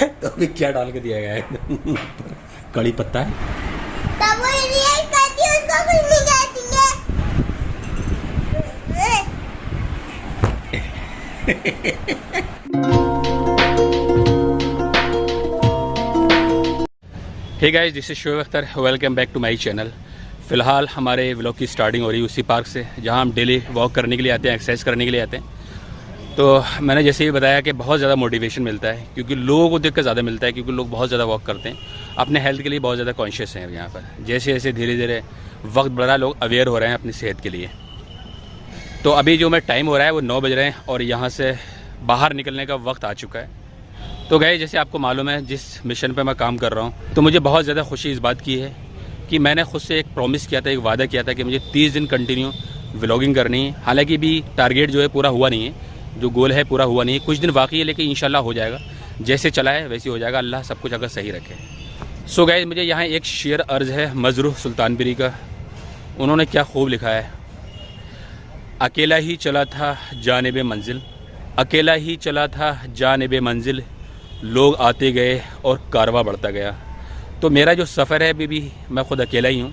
तो अभी क्या डाल के दिया गया है? कड़ी पत्ता है। तब वो रिएक्ट करती है, उसको कुछ नहीं कहती है। Hey guys, this is Shoaib Akhtar, welcome back to my channel. फ़िलहाल हमारे व्लॉग की स्टार्टिंग हो रही है उसी पार्क से जहां हम डेली वॉक करने के लिए आते हैं, एक्सरसाइज करने के लिए आते हैं। तो मैंने जैसे ही बताया कि बहुत ज़्यादा मोटिवेशन मिलता है, क्योंकि लोगों को देख कर ज़्यादा मिलता है, क्योंकि लोग बहुत ज़्यादा वॉक करते हैं, अपने हेल्थ के लिए बहुत ज़्यादा कॉन्शियस हैं। यहाँ पर जैसे जैसे धीरे धीरे वक्त बढ़ रहा है, लोग अवेयर हो रहे हैं अपनी सेहत के लिए। तो अभी जो मैं टाइम हो रहा है वो 9 बज रहे हैं और यहाँ से बाहर निकलने का वक्त आ चुका है। तो गए, जैसे आपको मालूम है जिस मिशन पे मैं काम कर रहा हूँ, तो मुझे बहुत ज़्यादा खुशी इस बात की है कि मैंने खुद से एक प्रॉमिस किया था, एक वादा किया था कि मुझे 30 दिन कंटिन्यू व्लॉगिंग करनी है। हालांकि भी टारगेट जो है पूरा हुआ नहीं है, जो गोल है पूरा हुआ नहीं है, कुछ दिन बाकी है, लेकिन इंशाल्लाह हो जाएगा। जैसे चला है वैसे हो जाएगा, अल्लाह सब कुछ अगर सही रखे। सो गाइस, मुझे यहाँ एक शेर अर्ज़ है मजरूह सुल्तानपुरी का। उन्होंने क्या खूब लिखा है। अकेला ही चला था जानिब मंजिल, अकेला ही चला था जानिब मंजिल, लोग आते गए और कारवां बढ़ता गया। तो मेरा जो सफ़र है अभी भी मैं ख़ुद अकेला ही हूँ,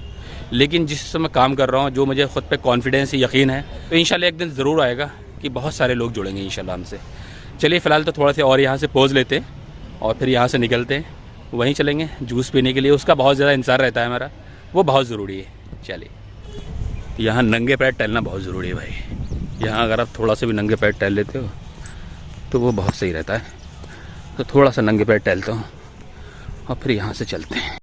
लेकिन जिस मैं काम कर रहा हूँ, जो मुझे ख़ुद पे कॉन्फिडेंस यकीन है, तो इंशाल्लाह एक दिन ज़रूर आएगा कि बहुत सारे लोग जुड़ेंगे इंशाल्लाह हमसे। चलिए फ़िलहाल तो थोड़ा से और यहाँ से पोज़ लेते हैं और फिर यहाँ से निकलते हैं, वहीं चलेंगे जूस पीने के लिए। उसका बहुत ज़्यादा इंतज़ार रहता है हमारा, वो बहुत ज़रूरी है। चलिए, यहाँ नंगे पैर टहलना बहुत ज़रूरी है भाई। यहाँ अगर आप थोड़ा सा भी नंगे पैर टहल लेते हो तो वो बहुत सही रहता है। तो थोड़ा सा नंगे पैर टहलता हूँ और फिर यहाँ से चलते हैं।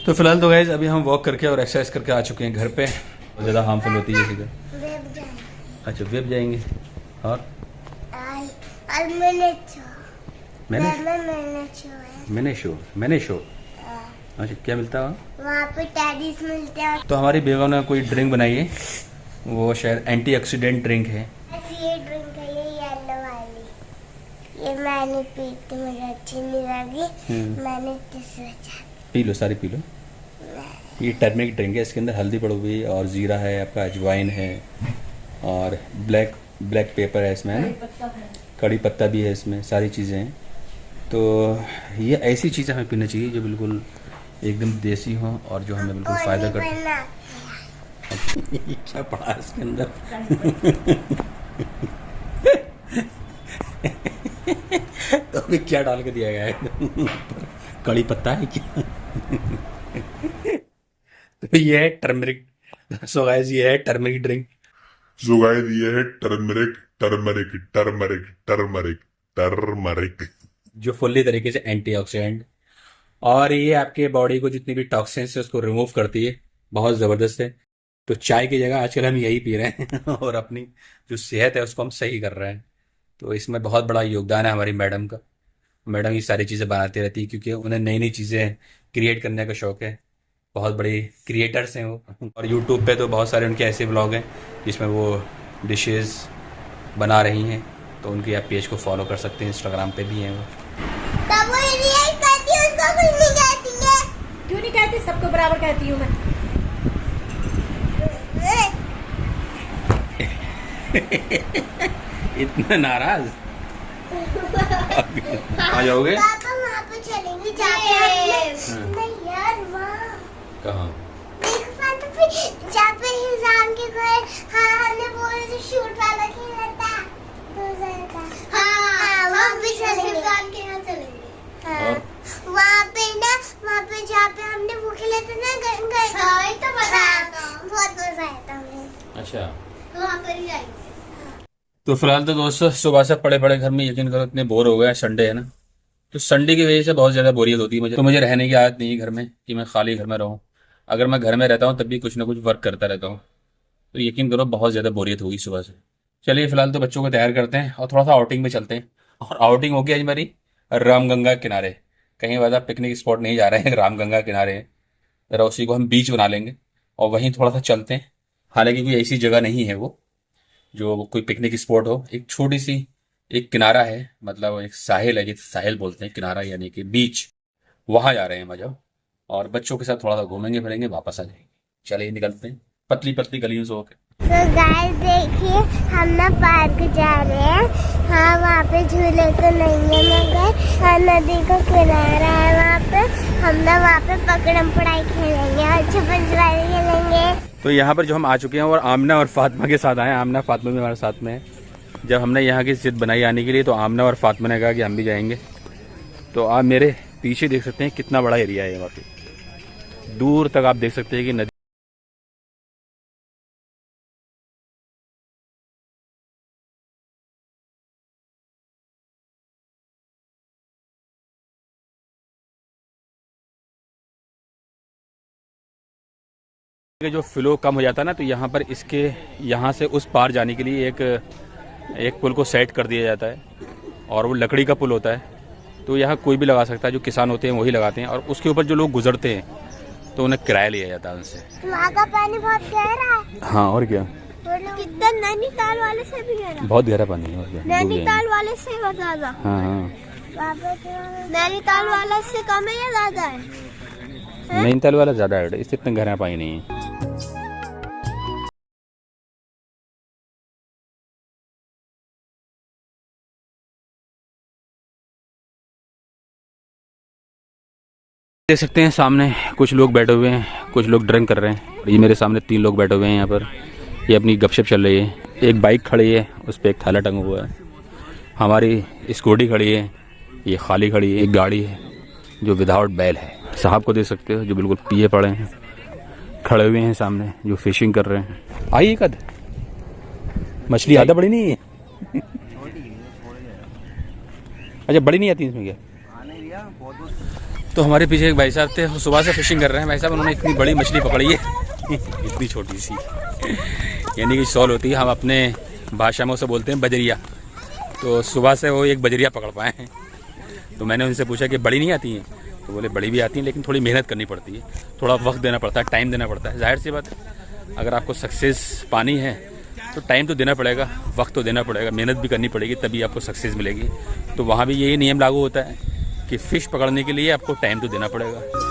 तो फिलहाल तो गाइज अभी हम वॉक करके और एक्सरसाइज करके आ चुके हैं घर पे। बहुत ज़्यादा हार्मफुल होती है सीधे। वेब जाए। अच्छा, वेब जाएंगे। और मैंने मैंने शो। अच्छा, क्या मिलता है वहाँ पे टेडीज मिलते हैं। तो हमारी बेगम ने कोई ड्रिंक बनाई है, वो शायद एंटीऑक्सीडेंट ड्रिंक है। ये ड्रिंक है, ये येलो वाली। ये मैंने पी थी, मुझे अच्छी नहीं लगी। मैंने सोचा पी लो, सारी पी लो। ये टर्मरिक ड्रिंक है, इसके अंदर हल्दी पड़ी हुई और ज़ीरा है, आपका अजवाइन है और ब्लैक पेपर है इसमें, है ना, कड़ी पत्ता भी है इसमें, सारी चीज़ें हैं। तो ये ऐसी चीज़ें हमें पीना चाहिए जो बिल्कुल एकदम देसी हो और जो हमें बिल्कुल फ़ायदा करती है। क्या पड़ा इसके अंदर? तो अभी क्या डाल के दिया गया है? कड़ी पत्ता है क्या? तो ये है टर्मरिक। सो गाइस, ये है टर्मरिक ड्रिंक। सो गाइस, ये है turmeric turmeric turmeric turmeric turmeric जो फुल्ली तरीके से एंटीऑक्सीडेंट और ये आपके बॉडी को जितनी भी टॉक्सिन्स है उसको रिमूव करती है, बहुत ज़बरदस्त है। तो चाय की जगह आजकल हम यही पी रहे हैं और अपनी जो सेहत है उसको हम सही कर रहे हैं। तो इसमें बहुत बड़ा योगदान है हमारी मैडम का। मैडम ये सारी चीज़ें बनाती रहती है क्योंकि उन्हें नई नई चीज़ें क्रिएट करने का शौक़ है। बहुत बड़ी क्रिएटर्स हैं वो। और यूट्यूब पे तो बहुत सारे उनके ऐसे व्लॉग हैं जिसमें वो डिशेस बना रही हैं, तो उनके आप पेज को फॉलो कर सकते हैं, इंस्टाग्राम पे भी हैं वो। तब वो रिएक्ट करती है, उसको कुछ नहीं कहती है। क्यों नहीं कहती? सबको बराबर कहती हूँ मैं। इतना नाराज आ जाओगे? पापा वहाँ पे चलेंगे नहीं यार, वहाँ कहाँ? देखो पापा, फिर जहाँ पे इंसान के घर, हाँ हमने बोले थे शूट वाला खेला था, हाँ वहाँ पे चलेंगे। इंसान के यहाँ चलेंगे। हाँ वहाँ पे ना, वहाँ पे जहाँ पे हमने वो खेला था ना, हाँ तो मजा आया था, बहुत मजा आया था हमें। अच्छा, तो वहाँ पर ही जाएंगे। तो फिलहाल तो दोस्तों सुबह से पड़े पड़े घर में, यकीन करो इतने बोर हो गए। संडे है ना, तो संडे की वजह से बहुत ज़्यादा बोरियत होती है मुझे। तो मुझे रहने की आदत नहीं है घर में कि मैं खाली घर में रहूँ। अगर मैं घर में रहता हूँ तब भी कुछ ना कुछ वर्क करता रहता हूँ। तो यकीन करो बहुत ज़्यादा बोरियत होगी सुबह से। चलिए फिलहाल तो बच्चों को तैयार करते हैं और थोड़ा सा आउटिंग में चलते हैं। और आउटिंग होगी आज हमारी रामगंगा किनारे। कहीं ज़्यादा पिकनिक स्पॉट नहीं जा रहे हैं, रामगंगा किनारे हैं। ज़रा उसी को हम बीच बना लेंगे और वहीं थोड़ा सा चलते हैं। हालांकि कोई ऐसी जगह नहीं है वो जो कोई पिकनिक स्पॉट हो, एक छोटी सी एक किनारा है, मतलब एक साहिल है, जिसे साहिल बोलते हैं, किनारा यानी कि बीच। वहां जा रहे हैं हम जब। और बच्चों के साथ थोड़ा सा घूमेंगे फिरेंगे, वापस आ जाएंगे। चलिए निकलते हैं पतली पतली गलियों से होकर। तो गाइस देखिए हम ना पार्क जा रहे हैं। हाँ वहाँ पे झूले तो नहीं है मगर हाँ नदी का किनारा है वहाँ पे। हम ना वहाँ पे पकड़म पड़ाई खेलेंगे और छुपन छुपाई खेलेंगे। तो यहाँ पर जो हम आ चुके हैं और आमना और फातिमा के साथ आए। आमना फातिमा भी हमारे साथ में है। जब हमने यहाँ की जिद बनाई आने के लिए तो आमना और फातिमा ने कहा कि हम भी जाएंगे। तो आप मेरे पीछे देख सकते हैं कितना बड़ा एरिया है वहाँ पे, दूर तक आप देख सकते हैं कि नदी जो फ्लो कम हो जाता है ना, तो यहाँ पर इसके यहाँ से उस पार जाने के लिए एक पुल को सेट कर दिया जाता है और वो लकड़ी का पुल होता है। तो यहाँ कोई भी लगा सकता है, जो किसान होते हैं वही लगाते हैं और उसके ऊपर जो लोग गुजरते हैं तो उन्हें किराया लिया जाता है उनसे। वहाँ का पानी बहुत गहरा है। हाँ और क्या, कितना नैनीताल वाले से भी गहरा, बहुत गहरा पानी है। और क्या, नैनीताल वाले से ज्यादा। हाँ हाँ, नैनीताल वाले से कम है या ज्यादा है? नैनीताल वाला ज़्यादा है, इससे इतना गहरा पानी नहीं है। देख सकते हैं सामने कुछ लोग बैठे हुए हैं, कुछ लोग ड्रिंक कर रहे हैं। ये मेरे सामने 3 लोग बैठे हुए हैं यहाँ पर, ये अपनी गपशप चल रही है। एक बाइक खड़ी है, उस पर एक थैला टंगा हुआ है। हमारी स्कूटी खड़ी है, ये खाली खड़ी है। एक गाड़ी है जो विदाउट बैल है। साहब को देख सकते हो जो बिल्कुल पिए पड़े हैं, खड़े हुए हैं सामने, जो फिशिंग कर रहे हैं। आई कद मछली ज़्यादा बड़ी नहीं है। अच्छा बड़ी नहीं आती इसमें क्या? तो हमारे पीछे एक भाई साहब थे, सुबह से फिशिंग कर रहे हैं। भाई साहब उन्होंने इतनी बड़ी मछली पकड़ी है इतनी छोटी सी, यानी कि शॉल होती है, हम अपने भाषा में उसे बोलते हैं बजरिया। तो सुबह से वो एक बजरिया पकड़ पाए हैं। तो मैंने उनसे पूछा कि बड़ी नहीं आती हैं? तो बोले बड़ी भी आती हैं लेकिन थोड़ी मेहनत करनी पड़ती है, थोड़ा वक्त देना पड़ता है, टाइम देना पड़ता है। जाहिर सी बात है, अगर आपको सक्सेस पानी है तो टाइम तो देना पड़ेगा, वक्त तो देना पड़ेगा, मेहनत भी करनी पड़ेगी, तभी आपको सक्सेस मिलेगी। तो वहाँ भी यही नियम लागू होता है कि फ़िश पकड़ने के लिए आपको टाइम तो देना पड़ेगा।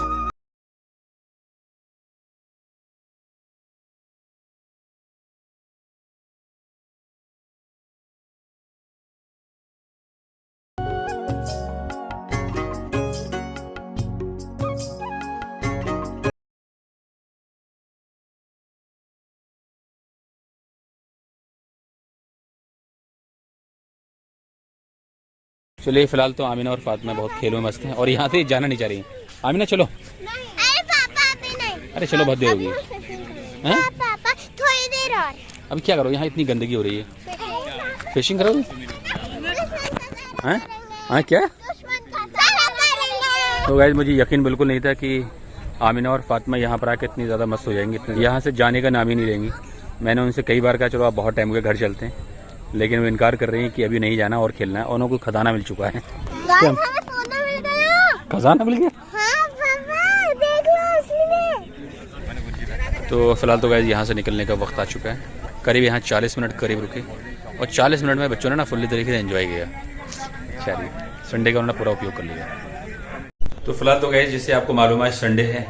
चलिए फिलहाल तो आमिना और फातिमा बहुत खेल में मस्त हैं और यहाँ से जाना नहीं चाह रही। आमिना चलो। अरे पापा अभी नहीं। अरे चलो बहुत देर होगी। हैं? पापा थोड़ी देर और। अभी क्या करो, यहाँ इतनी गंदगी हो रही है, फिशिंग करोगे? हैं? हाँ क्या? तो गाइस मुझे यकीन बिल्कुल नहीं था कि आमिना और फातिमा यहाँ पर आकर इतनी ज़्यादा मस्त हो जाएंगी, यहाँ से जाने का नाम ही नहीं लेंगी। मैंने उनसे कई बार कहा चलो आप बहुत टाइम हो गया घर चलते हैं, लेकिन वो इनकार कर रही हैं कि अभी नहीं जाना और खेलना है। और उनको खजाना मिल चुका है। खजाना मिल गया? हाँ पापा देख लो असली में। तो फिलहाल तो गाइस यहाँ से निकलने का वक्त आ चुका है। करीब यहाँ 40 मिनट करीब रुके और 40 मिनट में बच्चों ने ना फुल्ली तरीके से एंजॉय किया। चलिए संडे का उन्होंने पूरा उपयोग कर लिया। तो फिलहाल तो गाइस जैसे आपको मालूम है संडे है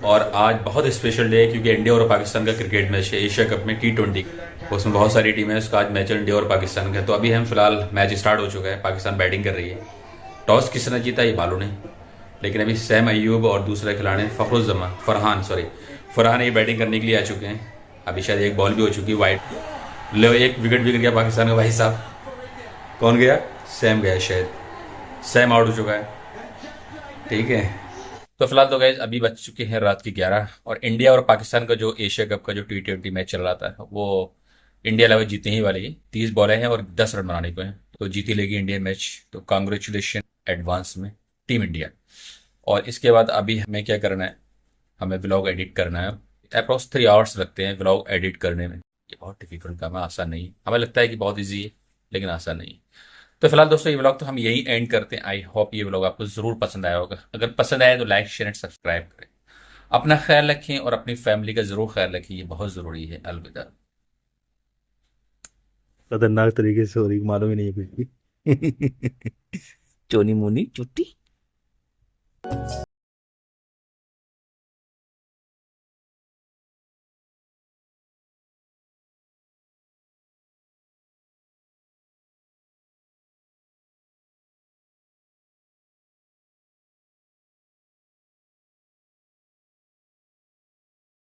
और आज बहुत स्पेशल डे है क्योंकि इंडिया और पाकिस्तान का क्रिकेट मैच है एशिया कप में T20। उसमें बहुत सारी टीमें हैं, उसका आज मैच है इंडिया और पाकिस्तान का। तो अभी हम फिलहाल मैच स्टार्ट हो चुका है, पाकिस्तान बैटिंग कर रही है। टॉस किसने जीता ये मालूम नहीं, लेकिन अभी सैम अयूब और दूसरा खिलाड़ी फरहान ये बैटिंग करने के लिए आ चुके हैं। अभी शायद एक बॉल भी हो चुकी है वाइड। लो एक विकेट भी गिर गया पाकिस्तान का। भाई साहब कौन गया? सैम गया, शायद सैम आउट हो चुका है। ठीक है तो फिलहाल तो गाइस अभी बज चुके हैं रात के 11 और इंडिया और पाकिस्तान का जो एशिया कप का जो T20 मैच चल रहा था वो इंडिया लगभग जीतने ही वाली है। 30 बॉलें हैं और 10 रन बनाने को हैं, तो जीती लेगी इंडिया मैच। तो कांग्रेचुलेशन एडवांस में टीम इंडिया। और इसके बाद अभी हमें क्या करना है, हमें व्लॉग एडिट करना है। अप्रॉक्स 3 आवर्स लगते हैं व्लॉग एडिट करने में। ये बहुत डिफिकल्ट काम है, आसान नहीं। हमें लगता है कि बहुत ईजी है लेकिन आसान नहीं। तो फिलहाल दोस्तों ये व्लॉग तो हम यही एंड करते हैं। आई होप ये व्लॉग आपको जरूर पसंद आया होगा। अगर पसंद आया तो लाइक शेयर एंड सब्सक्राइब करें। अपना ख्याल रखें और अपनी फैमिली का जरूर ख्याल रखें, ये बहुत जरूरी है। अलविदा। खतरनाक तरीके से हो रही, मालूम ही नहीं है कुछ भी। चोनी मोनी चुट्टी।